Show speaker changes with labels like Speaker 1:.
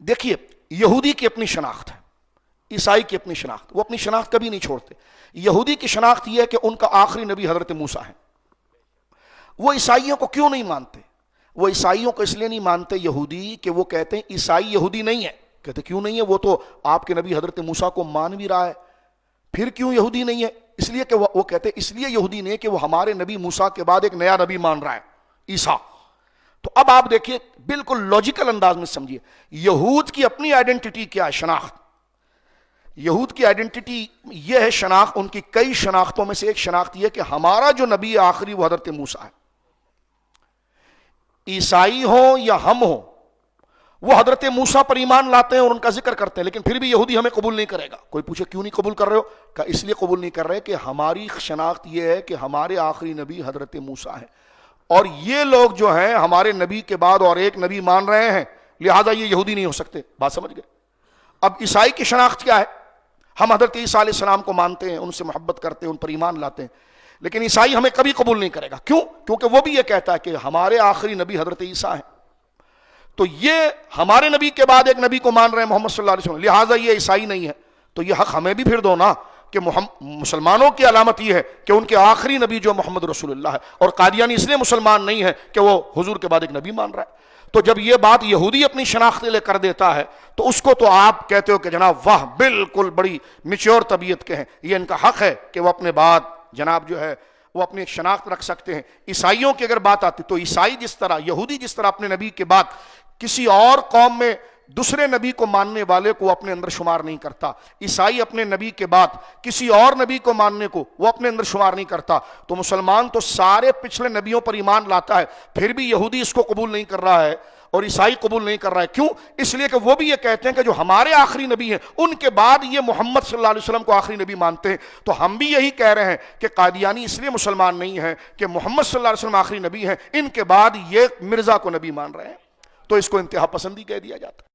Speaker 1: دیکھیے یہودی کی اپنی شناخت ہے، عیسائی کی اپنی شناخت، وہ اپنی شناخت کبھی نہیں چھوڑتے۔ یہودی کی شناخت یہ ہے کہ ان کا آخری نبی حضرت موسیٰ ہے۔ وہ عیسائیوں کو کیوں نہیں مانتے؟ وہ عیسائیوں کو اس لیے نہیں مانتے یہودی کہ وہ کہتے ہیں عیسائی یہودی نہیں ہے۔ کہتے کیوں نہیں ہے؟ وہ تو آپ کے نبی حضرت موسیٰ کو مان بھی رہا ہے، پھر کیوں یہودی نہیں ہے؟ اس لیے کہ وہ کہتے ہیں اس لیے یہودی نہیں ہے کہ وہ ہمارے نبی موسیٰ کے بعد ایک نیا نبی مان رہا ہے، عیسیٰ۔ تو اب آپ دیکھیے بالکل لاجیکل انداز میں سمجھیے، یہود کی اپنی آئیڈینٹی کیا ہے؟ شناخت۔ یہود کی آئیڈینٹی یہ ہے، شناخت ان کی کئی شناختوں میں سے ایک شناخت یہ کہ ہمارا جو نبی آخری وہ حضرت موسیٰ ہے۔ عیسائی ہوں یا ہم ہوں، وہ حضرت موسیٰ پر ایمان لاتے ہیں اور ان کا ذکر کرتے ہیں، لیکن پھر بھی یہودی ہمیں قبول نہیں کرے گا۔ کوئی پوچھے کیوں نہیں قبول کر رہے ہو؟ کہ اس لیے قبول نہیں کر رہے کہ ہماری شناخت یہ ہے کہ ہمارے آخری نبی حضرت موسیٰ ہے، اور یہ لوگ جو ہیں ہمارے نبی کے بعد اور ایک نبی مان رہے ہیں، لہذا یہ یہودی نہیں ہو سکتے۔ بات سمجھ گئے؟ اب عیسائی کی شناخت کیا ہے؟ ہم حضرت عیسیٰ علیہ السلام کو مانتے ہیں، ان سے محبت کرتے ہیں، ان پر ایمان لاتے ہیں، لیکن عیسائی ہمیں کبھی قبول نہیں کرے گا۔ کیوں؟ کیونکہ وہ بھی یہ کہتا ہے کہ ہمارے آخری نبی حضرت عیسیٰ ہیں، تو یہ ہمارے نبی کے بعد ایک نبی کو مان رہے ہیں محمد صلی اللہ علیہ وسلم، لہٰذا یہ عیسائی نہیں ہے۔ تو یہ حق ہمیں بھی پھر دو نا کہ مسلمانوں کی علامت یہ ہے کہ ان کے آخری نبی جو محمد رسول اللہ ہے، اور قادیانی اس لیے مسلمان نہیں ہے کہ وہ حضور کے بعد ایک نبی مان رہا ہے۔ تو جب یہ بات یہودی اپنی شناخت لے کر دیتا ہے تو اس کو تو آپ کہتے ہو کہ جناب واہ بالکل بڑی میچور طبیعت کے ہیں، یہ ان کا حق ہے کہ وہ اپنے بعد جناب جو ہے وہ اپنی ایک شناخت رکھ سکتے ہیں۔ عیسائیوں کی اگر بات آتی تو عیسائی جس طرح، یہودی جس طرح اپنے نبی کے بعد کسی اور قوم میں دوسرے نبی کو ماننے والے کو اپنے اندر شمار نہیں کرتا، عیسائی اپنے نبی کے بعد کسی اور نبی کو ماننے کو وہ اپنے اندر شمار نہیں کرتا۔ تو مسلمان تو سارے پچھلے نبیوں پر ایمان لاتا ہے، پھر بھی یہودی اس کو قبول نہیں کر رہا ہے اور عیسائی قبول نہیں کر رہا ہے۔ کیوں؟ اس لیے کہ وہ بھی یہ کہتے ہیں کہ جو ہمارے آخری نبی ہیں ان کے بعد یہ محمد صلی اللہ علیہ وسلم کو آخری نبی مانتے ہیں۔ تو ہم بھی یہی کہہ رہے ہیں کہ قادیانی اس لیے مسلمان نہیں ہیں کہ محمد صلی اللہ علیہ وسلم آخری نبی ہیں، ان کے بعد یہ مرزا کو نبی مان رہے ہیں، تو اس کو انتہا پسندی کہہ دیا جاتا ہے۔